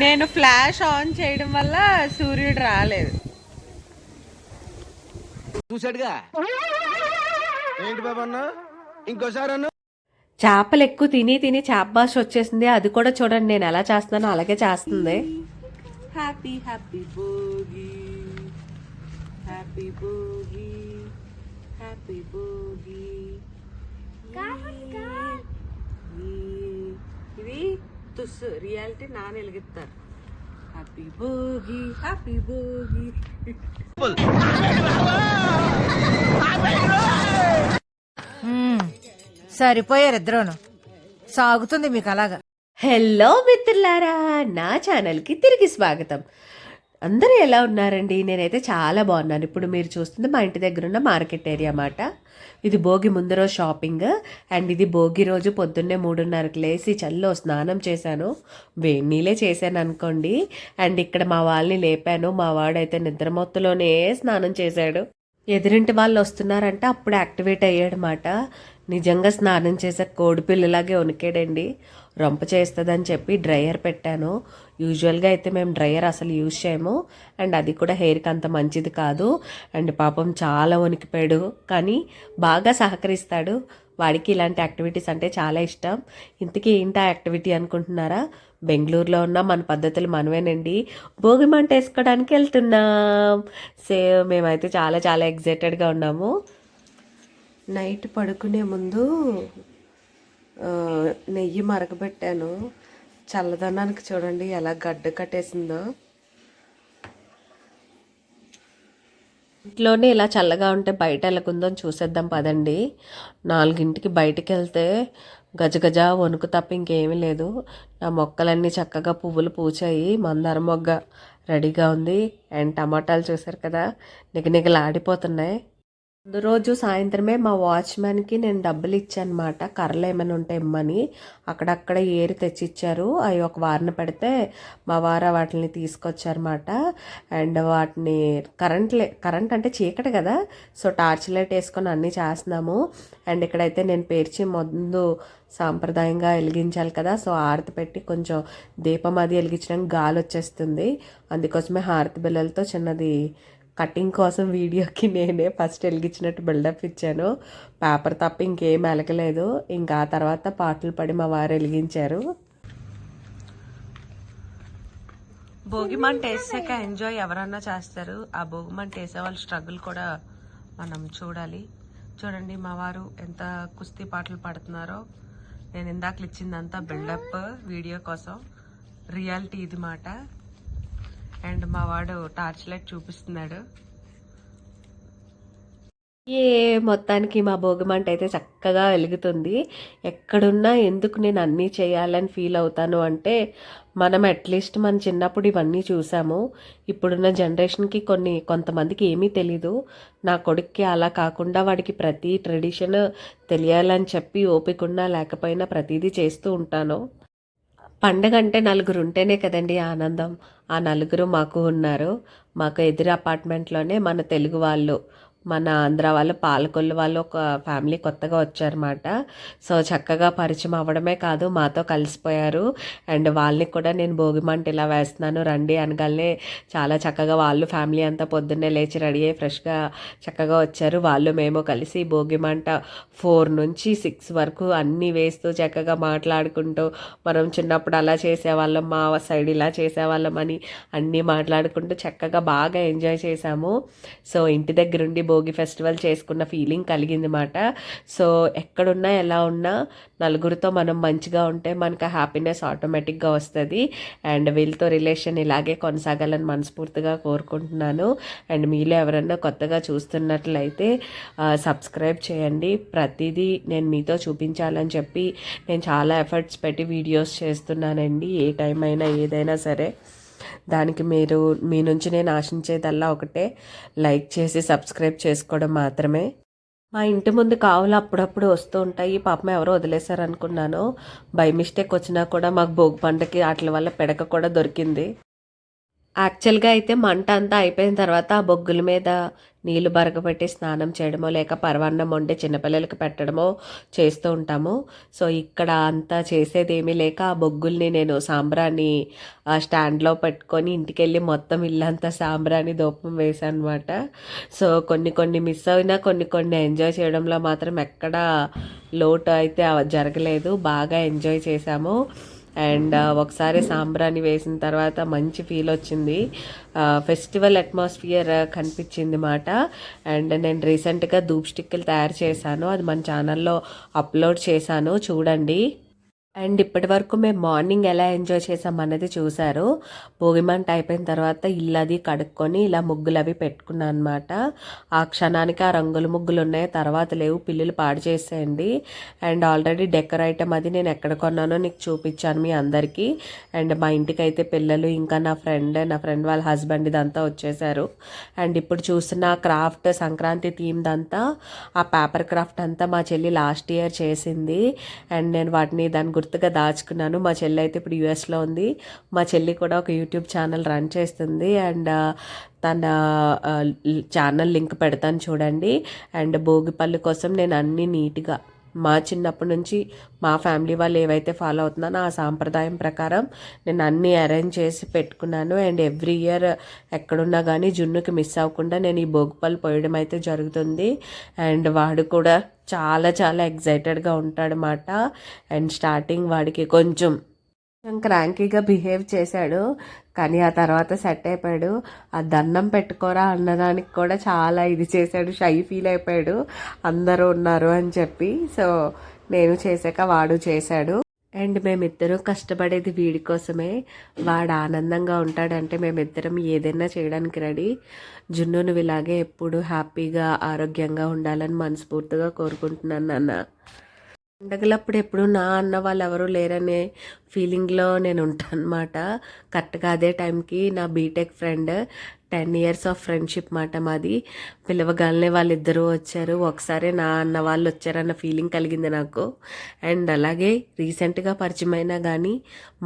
నేను flash on చేయడం వల్ల సూర్యుడు రాలేదు. చూసాడుగా ఏంటి బాబు అన్న ఇంకోసారి అన్న. చేపలు ఎక్కువ తిని తిని చేప భాష వచ్చేసింది. అది కూడా చూడండి నేను ఎలా చేస్తున్నానో అలాగే చేస్తుంది. Happy happy Bhogi, happy Bhogi, happy Bhogi. ఇది తుస్సు రియాలిటీ నాన్న వెలిగిస్తారు. Happy Bhogi, happy Bhogi. సరిపోయారు ఇద్దరును. సాగుతుంది మీకు అలాగా. హలో మిత్రులారా, నా ఛానల్కి తిరిగి స్వాగతం. అందరూ ఎలా ఉన్నారండి? నేనైతే చాలా బాగున్నాను. ఇప్పుడు మీరు చూస్తుంది మా ఇంటి దగ్గర ఉన్న మార్కెట్ ఏరియా అన్నమాట. ఇది భోగి ముందు రోజు షాపింగ్ అండ్ ఇది భోగి రోజు పొద్దున్నే 3:30కి లేచి చల్లో స్నానం చేశాను. వేడి నీళ్ళే చేశాను అనుకోండి. అండ్ ఇక్కడ మా వాళ్ళని లేపాను. మా వాడైతే నిద్రమొత్తులోనే స్నానం చేశాడు. ఎదురింటి వాళ్ళు వస్తున్నారంటే అప్పుడు యాక్టివేట్ అయ్యాడనమాట. నిజంగా స్నానం చేసే కోడిపిల్లలాగే వణికాడండి. రొంప చేస్తుందని చెప్పి డ్రయర్ పెట్టాను. యూజువల్గా అయితే మేము డ్రయర్ అసలు యూజ్ చేయము అండ్ అది కూడా హెయిర్కి అంత మంచిది కాదు. అండ్ పాపం చాలా వణికిపోయాడు, కానీ బాగా సహకరిస్తాడు. వాడికి ఇలాంటి యాక్టివిటీస్ అంటే చాలా ఇష్టం. ఇంతకీ ఏంటి ఆ యాక్టివిటీ అనుకుంటున్నారా? బెంగళూరులో ఉన్న మన పద్ధతులు మనమేనండి. భోగి మంట వేసుకోవడానికి వెళ్తున్నాం. మేమైతే చాలా చాలా ఎగ్జైటెడ్గా ఉన్నాము. నైట్ పడుకునే ముందు నెయ్యి మరగబెట్టాను. చల్లదనానికి చూడండి ఎలా గడ్డ కట్టేసిందో. ఇంట్లోనే ఇలా చల్లగా ఉంటే బయట ఎలాగుందో చూసేద్దాం పదండి. 4ంటికి బయటికి వెళ్తే గజగజ వణుకు తప్ప ఇంకేమీ లేదు. నా మొక్కలన్నీ చక్కగా పువ్వులు పూచాయి. మందార మొగ్గ రెడీగా ఉంది. అండ్ టమాటాలు చూసారు కదా, నిగనిగలాడిపోతున్నాయి. ముందు రోజు సాయంత్రమే మా వాచ్మెన్కి నేను డబ్బులు ఇచ్చానమాట. కర్రలు ఏమైనా ఉంటే ఇమ్మని. అక్కడక్కడ ఏరి తెచ్చిచ్చారు. అవి ఒక వారిని పెడితే మా వారు వాటిని తీసుకొచ్చారన్నమాట. అండ్ వాటిని కరెంట్ అంటే చీకటి కదా, సో టార్చ్ లైట్ వేసుకొని అన్నీ చేస్తున్నాము. అండ్ ఇక్కడైతే నేను పేర్చి ముందు సాంప్రదాయంగా వెలిగించాలి కదా, సో హారతి పెట్టి కొంచెం దీపం అది వెలిగించడానికి గాలి వచ్చేస్తుంది. అందుకోసమే హారతి బిళ్ళలతో చిన్నది కటింగ్ కోసం వీడియోకి నేనే ఫస్ట్ వెలిగించినట్టు బిల్డప్ ఇచ్చాను. పేపర్ తప్ప ఇంకేం వెలగలేదు. ఇంకా ఆ తర్వాత పాటలు పడి మా వారు వెలిగించారు. భోగి మంట వేసాక ఎంజాయ్ ఎవరన్నా చేస్తారు. ఆ భోగి మంట వేసే వాళ్ళ స్ట్రగుల్ కూడా మనం చూడాలి. చూడండి మా వారు ఎంత కుస్తీ పాటలు పాడుతున్నారో. నేను ఇందాక ఇచ్చిందంతా బిల్డప్ వీడియో కోసం, రియాలిటీ ఇది మాట. అండ్ మా వాడు టార్చ్ లైట్ చూపిస్తున్నాడు. మొత్తానికి మా భోగిమంట అయితే చక్కగా వెలుగుతుంది. ఎక్కడున్నా ఎందుకు నేను అన్నీ చేయాలని ఫీల్ అవుతాను అంటే, మనం అట్లీస్ట్ మన చిన్నప్పుడు ఇవన్నీ చూసాము. ఇప్పుడున్న జనరేషన్కి కొంతమందికి ఏమీ తెలీదు. నా కొడుక్కి అలా కాకుండా వాడికి ప్రతి ట్రెడిషన్ తెలియాలని చెప్పి ఓపికన్నా లేకపోయినా ప్రతిదీ చేస్తూ ఉంటాను. పండగ అంటే నలుగురు ఉంటేనే కదండి ఆనందం. ఆ నలుగురు మాకు ఉన్నారు. మాకు ఎదురు అపార్ట్మెంట్లోనే మన తెలుగు వాళ్ళు, మన ఆంధ్ర వాళ్ళు, పాలకొల్లు వాళ్ళు ఒక ఫ్యామిలీ కొత్తగా వచ్చారన్నమాట. సో చక్కగా పరిచయం అవ్వడమే కాదు మాతో కలిసిపోయారు. అండ్ వాళ్ళని కూడా నేను భోగిమంట ఇలా వేస్తున్నాను రండి అనగానే చాలా చక్కగా వాళ్ళు ఫ్యామిలీ అంతా పొద్దున్నే లేచి రెడీ అయ్యి ఫ్రెష్గా చక్కగా వచ్చారు. వాళ్ళు మేము కలిసి భోగిమంట 4 నుంచి 6 వరకు అన్నీ వేస్తూ చక్కగా మాట్లాడుకుంటూ, మనం చిన్నప్పుడు అలా చేసేవాళ్ళం, మా సైడ్ ఇలా చేసేవాళ్ళం అని అన్నీ మాట్లాడుకుంటూ చక్కగా బాగా ఎంజాయ్ చేశాము. సో ఇంటి దగ్గరుండి భోగి ఫెస్టివల్ చేసుకున్న ఫీలింగ్ కలిగింది మాట. సో ఎక్కడున్నా ఎలా ఉన్నా నలుగురితో మనం మంచిగా ఉంటే మనకు హ్యాపీనెస్ ఆటోమేటిక్గా వస్తుంది. అండ్ వీళ్ళతో రిలేషన్ ఇలాగే కొనసాగాలని మనస్ఫూర్తిగా కోరుకుంటున్నాను. అండ్ మీలో ఎవరన్నా కొత్తగా చూస్తున్నట్లయితే సబ్స్క్రైబ్ చేయండి. ప్రతిదీ నేను మీతో చూపించాలని చెప్పి నేను చాలా ఎఫర్ట్స్ పెట్టి వీడియోస్ చేస్తున్నానండి. ఏ టైం అయినా ఏదైనా సరే. దానికి మీరు మీ నుంచి నేను ఆశించేదల్లా ఒకటే, లైక్ చేసి సబ్స్క్రైబ్ చేసుకోవడం మాత్రమే. మా ఇంటి ముందు కావులు అప్పుడప్పుడు వస్తూ ఉంటాయి. పాపం ఎవరో వదిలేశారు అనుకున్నాను. బై మిస్టేక్ వచ్చినా కూడా మాకు భోగి పండుగకి వాటి వల్ల పిడక కూడా దొరికింది. యాక్చువల్గా అయితే మంట అంతా అయిపోయిన తర్వాత ఆ బొగ్గుల మీద నీళ్లు బరగబెట్టి స్నానం చేయడమో లేక పరవాన్నం వండి చిన్నపిల్లలకి పెట్టడమో చేస్తూ ఉంటాము. సో ఇక్కడ అంతా చేసేది ఏమీ లేక ఆ బొగ్గుల్ని నేను సాంబ్రాణి స్టాండ్లో పెట్టుకొని ఇంటికెళ్ళి మొత్తం ఇల్లంతా సాంబ్రాణి ధూపం వేసాను అనమాట. సో కొన్ని కొన్ని మిస్ అయినా కొన్ని కొన్ని ఎంజాయ్ చేయడంలో మాత్రం ఎక్కడా లోటు అయితే జరగలేదు. బాగా ఎంజాయ్ చేశాము. అండ్ ఒకసారి సాంబ్రాణి వేసిన తర్వాత మంచి ఫీల్ వచ్చింది. ఫెస్టివల్ అట్మాస్ఫియర్ కనిపించింది మాట. అండ్ నేను రీసెంట్గా ధూప్ స్టిక్కులు తయారు చేశాను, అది మన ఛానల్లో అప్లోడ్ చేశాను, చూడండి. అండ్ ఇప్పటి వరకు మేము మార్నింగ్ ఎలా ఎంజాయ్ చేసాం అన్నది చూశారు. భోగిమంట అయిపోయిన తర్వాత ఇల్లు అది కడుక్కొని ఇలా ముగ్గులు అవి పెట్టుకున్నాను అనమాట. ఆ క్షణానికి ఆ రంగుల ముగ్గులు ఉన్నాయి, తర్వాత లేవు, పిల్లలు పాడు చేసేయండి. అండ్ ఆల్రెడీ డెకర్ ఐటమ్ అది నేను ఎక్కడ కొన్నానో నీకు చూపించాను మీ అందరికీ. అండ్ మా ఇంటికి అయితే పిల్లలు ఇంకా నా ఫ్రెండ్ వాళ్ళ హస్బెండ్ ఇదంతా వచ్చేసారు. అండ్ ఇప్పుడు చూస్తున్న క్రాఫ్ట్ సంక్రాంతి థీమ్ దంతా ఆ పేపర్ క్రాఫ్ట్ అంతా మా చెల్లి లాస్ట్ ఇయర్ చేసింది. అండ్ నేను వాటిని దాని గుర్తుగా దాచుకున్నాను. మా చెల్లి అయితే ఇప్పుడు యూఎస్లో ఉంది. మా చెల్లి కూడా ఒక యూట్యూబ్ ఛానల్ రన్ చేస్తుంది. అండ్ తన ఛానల్ లింక్ పెడతాను చూడండి. అండ్ భోగిపల్లి కోసం నేను అన్నీ నీట్గా మా చిన్నప్పటి నుంచి మా ఫ్యామిలీ వాళ్ళు ఏవైతే ఫాలో అవుతున్నానో ఆ సాంప్రదాయం ప్రకారం నేను అన్నీ అరేంజ్ చేసి పెట్టుకున్నాను. అండ్ ఎవ్రీ ఇయర్ ఎక్కడున్నా కానీ జున్నుకి మిస్ అవ్వకుండా నేను ఈ భోగిపళ్ళు పోయడం అయితే జరుగుతుంది. అండ్ వాడు కూడా చాలా చాలా ఎగ్జైటెడ్గా ఉంటాడనమాట. అండ్ స్టార్టింగ్ వాడికి కొంచెం క్రాంకీగా బిహేవ్ చేశాడు, కానీ ఆ తర్వాత సెట్ అయిపోయాడు. ఆ దండం పెట్టుకోరా అన్నదానికి కూడా చాలా ఇది చేశాడు, షై ఫీల్ అయిపోయాడు అందరూ ఉన్నారు అని చెప్పి. సో నేను చేశాక వాడు చేశాడు. అండ్ మేమిద్దరం కష్టపడేది వీడి కోసమే. వాడు ఆనందంగా ఉంటాడంటే మేమిద్దరం ఏదైనా చేయడానికి రెడీ. జున్ను నువ్వు ఇలాగే ఎప్పుడు హ్యాపీగా ఆరోగ్యంగా ఉండాలని మనస్ఫూర్తిగా కోరుకుంటున్నాను నాన్న. పండగలప్పుడు ఎప్పుడు నా అన్న వాళ్ళు ఎవరు లేరనే ఫీలింగ్లో నేను ఉంటాను అనమాట. కరెక్ట్గా అదే టైంకి నా BTech friend 10 years of friendship మాట మాది. పిలవగానే వాళ్ళిద్దరూ వచ్చారు. ఒకసారి నా అన్న వాళ్ళు వచ్చారన్న ఫీలింగ్ కలిగింది నాకు. అండ్ అలాగే రీసెంట్గా పరిచయం అయినా కానీ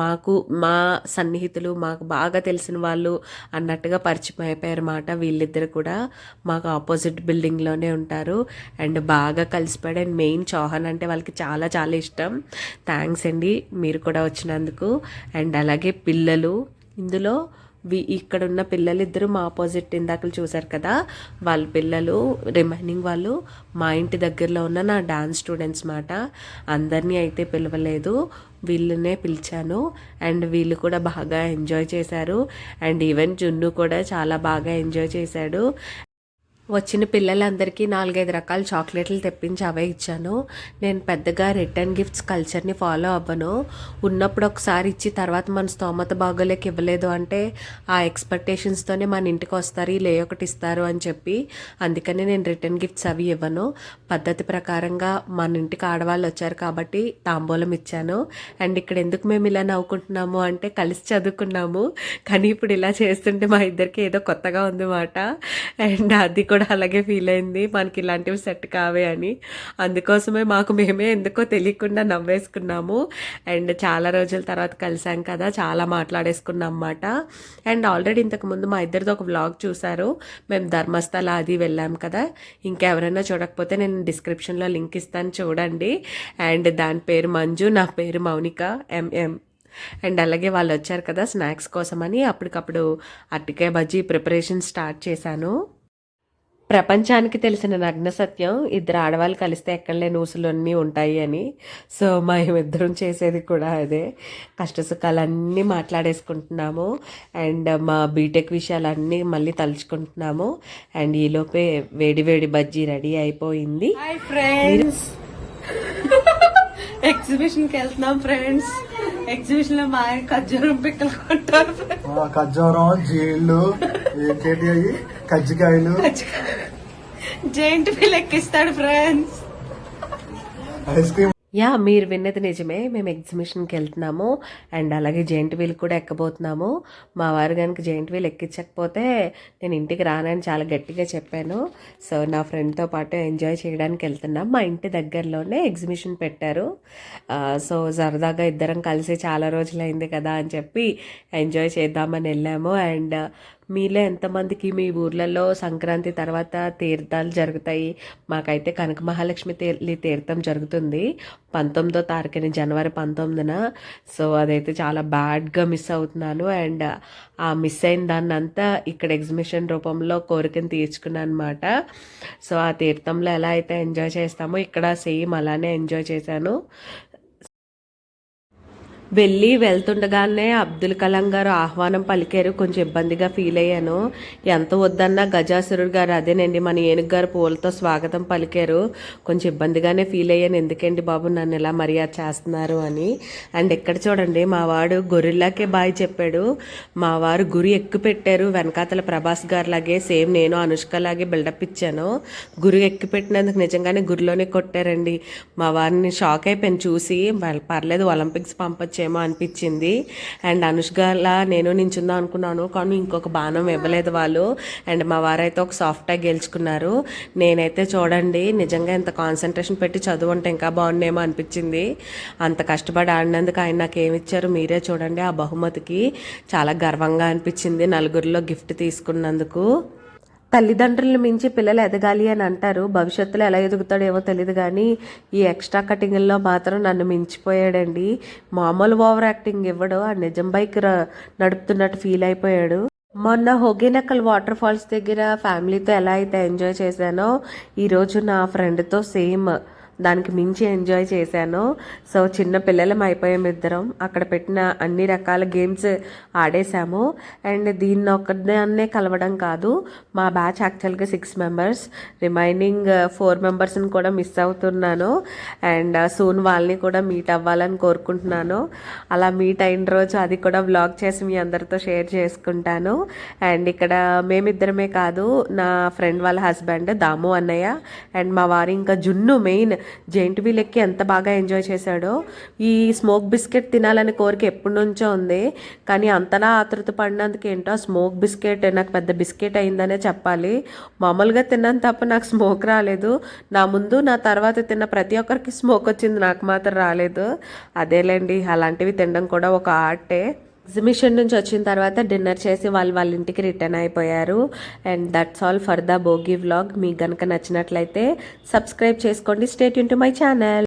మాకు మా సన్నిహితులు మాకు బాగా తెలిసిన వాళ్ళు అన్నట్టుగా పరిచయం అయిపోయారు మాట. వీళ్ళిద్దరు కూడా మాకు ఆపోజిట్ బిల్డింగ్లోనే ఉంటారు. అండ్ బాగా కలిసిపోయాడు. అండ్ మెయిన్ చౌహాన్ అంటే వాళ్ళకి చాలా చాలా ఇష్టం. థ్యాంక్స్ అండి మీరు కూడా వచ్చినందుకు. అండ్ అలాగే పిల్లలు ఇందులో ఇక్కడ ఉన్న పిల్లలు ఇద్దరు మా ఆపోజిట్ ఇందాకలు చూశారు కదా, వాళ్ళ పిల్లలు రిమైనింగ్ వాళ్ళు మా ఇంటి దగ్గరలో ఉన్న నా డాన్స్ స్టూడెంట్స్ మాట. అందరినీ అయితే పిలవలేదు, వీళ్ళనే పిలిచాను. అండ్ వీళ్ళు కూడా బాగా ఎంజాయ్ చేశారు. అండ్ ఈవెన్ జున్ను కూడా చాలా బాగా ఎంజాయ్ చేశాడు. వచ్చిన పిల్లలందరికీ 4-5 రకాల చాక్లెట్లు తెప్పించి అవే ఇచ్చాను. నేను పెద్దగా రిటర్న్ గిఫ్ట్స్ కల్చర్ని ఫాలో అవ్వను. ఉన్నప్పుడు ఒకసారి ఇచ్చి తర్వాత మన స్తోమత బాగోలేక ఇవ్వలేదు అంటే ఆ ఎక్స్పెక్టేషన్స్తోనే మన ఇంటికి వస్తారు, వీళ్ళు ఒకటి ఇస్తారు అని చెప్పి. అందుకని నేను రిటర్న్ గిఫ్ట్స్ అవి ఇవ్వను. పద్ధతి ప్రకారంగా మన ఇంటికి ఆడవాళ్ళు వచ్చారు కాబట్టి తాంబూలం ఇచ్చాను. అండ్ ఇక్కడ ఎందుకు మేము ఇలా నవ్వుకుంటున్నాము అంటే కలిసి చదువుకున్నాము, కానీ ఇప్పుడు ఇలా చేస్తుంటే మా ఇద్దరికి ఏదో కొత్తగా ఉంది మాట. అండ్ అది కూడా అలాగే ఫీల్ అయింది, మనకి ఇలాంటివి సెట్ కావే అని. అందుకోసమే మాకు మేమే ఎందుకో తెలియకుండా నవ్వేసుకున్నాము. అండ్ చాలా రోజుల తర్వాత కలిసాం కదా, చాలా మాట్లాడేసుకున్నాం అన్నమాట. అండ్ ఆల్రెడీ ఇంతకుముందు మా ఇద్దరిది ఒక వ్లాగ్ చూసారు, మేము ధర్మస్థల అది వెళ్ళాం కదా. ఇంకెవరైనా చూడకపోతే నేను డిస్క్రిప్షన్లో లింక్ ఇస్తాను చూడండి. అండ్ దాని పేరు మంజు, నా పేరు మౌనిక ఎంఎం. అండ్ అలాగే వాళ్ళు వచ్చారు కదా స్నాక్స్ కోసమని అప్పటికప్పుడు అరటికాయ బజ్జీ ప్రిపరేషన్ స్టార్ట్ చేశాను. ప్రపంచానికి తెలిసిన నగ్న సత్యం, ఇద్దరు ఆడవాళ్ళు కలిస్తే ఎక్కడలేని ఊసులు అన్నీ ఉంటాయి అని. సో మేమిద్దరం చేసేది కూడా అదే. కష్టసుఖాలన్నీ మాట్లాడేసుకుంటున్నాము. అండ్ మా బీటెక్ విషయాలన్నీ మళ్ళీ తలుచుకుంటున్నాము. అండ్ ఈలోపే వేడి వేడి బజ్జీ రెడీ అయిపోయింది. హాయ్ ఫ్రెండ్స్, ఎగ్జిబిషన్కి వెళ్తున్నాం ఫ్రెండ్స్. ఎగ్జిబిషన్ లో మా ఆయన ఖర్జూరం పిక్కలు కొంటారు. ఖర్జూరం, జీళ్ళు, ఏంటి అవి కజ్జికాయలు, జైంట్ వీల్ ఎక్కిస్తాడు ఫ్రెండ్స్. Ice cream. యా, మీరు విన్నది నిజమే. మేము ఎగ్జిబిషన్కి వెళ్తున్నాము. అండ్ అలాగే జెయింట్ వీల్ కూడా ఎక్కబోతున్నాము. మా వారు కనుక జెయింట్ వీల్ ఎక్కించకపోతే నేను ఇంటికి రానని చాలా గట్టిగా చెప్పాను. సో నా ఫ్రెండ్తో పాటు ఎంజాయ్ చేయడానికి వెళ్తున్నాం. మా ఇంటి దగ్గరలోనే ఎగ్జిబిషన్ పెట్టారు. సో సరదాగా ఇద్దరం కలిసి చాలా రోజులైంది కదా అని చెప్పి ఎంజాయ్ చేద్దామని వెళ్ళాము. అండ్ మీలో ఎంతమందికి మీ ఊర్లలో సంక్రాంతి తర్వాత తీర్థాలు జరుగుతాయి? మాకైతే కనక మహాలక్ష్మి తీర్థం జరుగుతుంది 19వ తారీఖుని, జనవరి 19న. సో అదైతే చాలా బ్యాడ్గా మిస్ అవుతున్నాను. అండ్ ఆ మిస్ అయిన దాన్నంతా ఇక్కడ ఎగ్జిబిషన్ రూపంలో కోరికను తీర్చుకున్నాను అనమాట. సో ఆ తీర్థంలో ఎలా అయితే ఎంజాయ్ చేస్తామో ఇక్కడ సేమ్ అలానే ఎంజాయ్ చేశాను. వెళ్తుండగానే అబ్దుల్ కలాం గారు ఆహ్వానం పలికారు. కొంచెం ఇబ్బందిగా ఫీల్ అయ్యాను. ఎంత వద్దన్నా గజాసురుడు గారు, అదేనండి మన ఏనుగు గారు పూలతో స్వాగతం పలికారు. కొంచెం ఇబ్బందిగానే ఫీల్ అయ్యాను. ఎందుకండి బాబు నన్ను ఇలా మర్యాద చేస్తున్నారు అని. అండ్ ఇక్కడ చూడండి మా వాడు గొరిల్లాకే బాయ్ చెప్పాడు. మా వారు గురి ఎక్కు పెట్టారు. వెనకాతల ప్రభాస్ గారు లాగే సేమ్ నేను అనుష్క లాగే బిల్డప్ ఇచ్చాను. గురి ఎక్కు పెట్టినందుకు నిజంగానే గురిలోనే కొట్టారండి. మా వారిని షాక్ అయిపోయాను చూసి. పర్లేదు ఒలింపిక్స్ పంపొచ్చు ఏమో అనిపించింది. అండ్ అనుష్కలా నేను నించుందాం అనుకున్నాను, కానీ ఇంకొక బాణం ఇవ్వలేదు వాళ్ళు. అండ్ మా వారైతే ఒక సాఫ్ట్గా గెలుచుకున్నారు. నేనైతే చూడండి నిజంగా ఇంత కాన్సన్ట్రేషన్ పెట్టి చదువుంటే ఇంకా బాగుండేమో అనిపించింది. అంత కష్టపడి ఆడినందుకు ఆయన నాకు ఏమి ఇచ్చారు మీరే చూడండి. ఆ బహుమతికి చాలా గర్వంగా అనిపించింది నలుగురిలో గిఫ్ట్ తీసుకున్నందుకు. తల్లిదండ్రులను మించి పిల్లలు ఎదగాలి అని అంటారు. భవిష్యత్తులో ఎలా ఎదుగుతాడో ఏమో తెలియదు, కానీ ఈ ఎక్స్ట్రా కటింగ్లో మాత్రం నన్ను మించిపోయాడండి. మామూలు ఓవర్ యాక్టింగ్ ఇవ్వడు. ఆ నిజం బైక్ నడుపుతున్నట్టు ఫీల్ అయిపోయాడు. మొన్న హోగేనకల్ వాటర్ ఫాల్స్ దగ్గర ఫ్యామిలీతో ఎలా అయితే ఎంజాయ్ చేశానో ఈరోజు నా ఫ్రెండ్తో సేమ్ దానికి మించి ఎంజాయ్ చేశాను. సో చిన్న పిల్లలం అయిపోయాము ఇద్దరం. అక్కడ పెట్టిన అన్ని రకాల గేమ్స్ ఆడేసాము. అండ్ దీన్ని ఒక్కదాన్నే కలవడం కాదు, మా బ్యాచ్ యాక్చువల్గా 6 మెంబర్స్, రిమైనింగ్ 4 మెంబర్స్ని కూడా మిస్ అవుతున్నాను. అండ్ సూన్ వాళ్ళని కూడా మీట్ అవ్వాలని కోరుకుంటున్నాను. అలా మీట్ అయిన రోజు అది కూడా వ్లాగ్ చేసి మీ అందరితో షేర్ చేసుకుంటాను. అండ్ ఇక్కడ మేమిద్దరమే కాదు, నా ఫ్రెండ్ వాళ్ళ హస్బెండ్ దాము అన్నయ్య అండ్ మా వారి ఇంకా జున్ను మెయిన్ జెయింట్ వీల్ ఎక్కి ఎంత బాగా ఎంజాయ్ చేశాడో. ఈ స్మోక్ బిస్కెట్ తినాలని కోరిక ఎప్పటి నుంచో ఉంది, కానీ అంతలా ఆతృత పడినందుకు ఏంటో స్మోక్ బిస్కెట్ నాకు పెద్ద బిస్కెట్ అయిందనే చెప్పాలి. మామూలుగా తిన్నాను తప్ప నాకు స్మోక్ రాలేదు. నా ముందు నా తర్వాత తిన్న ప్రతి ఒక్కరికి స్మోక్ వచ్చింది, నాకు మాత్రం రాలేదు. అదేలేండి, అలాంటివి తినడం కూడా ఒక ఆర్టే. ఎగ్జిబిషన్ నుంచి వచ్చిన తర్వాత డిన్నర్ చేసి వాళ్ళ ఇంటికి రిటర్న్ అయిపోయారు. And that's all for the Bhogi vlog. మీకు కనుక నచ్చినట్లయితే సబ్స్క్రైబ్ చేసుకోండి. Stay tune to my channel.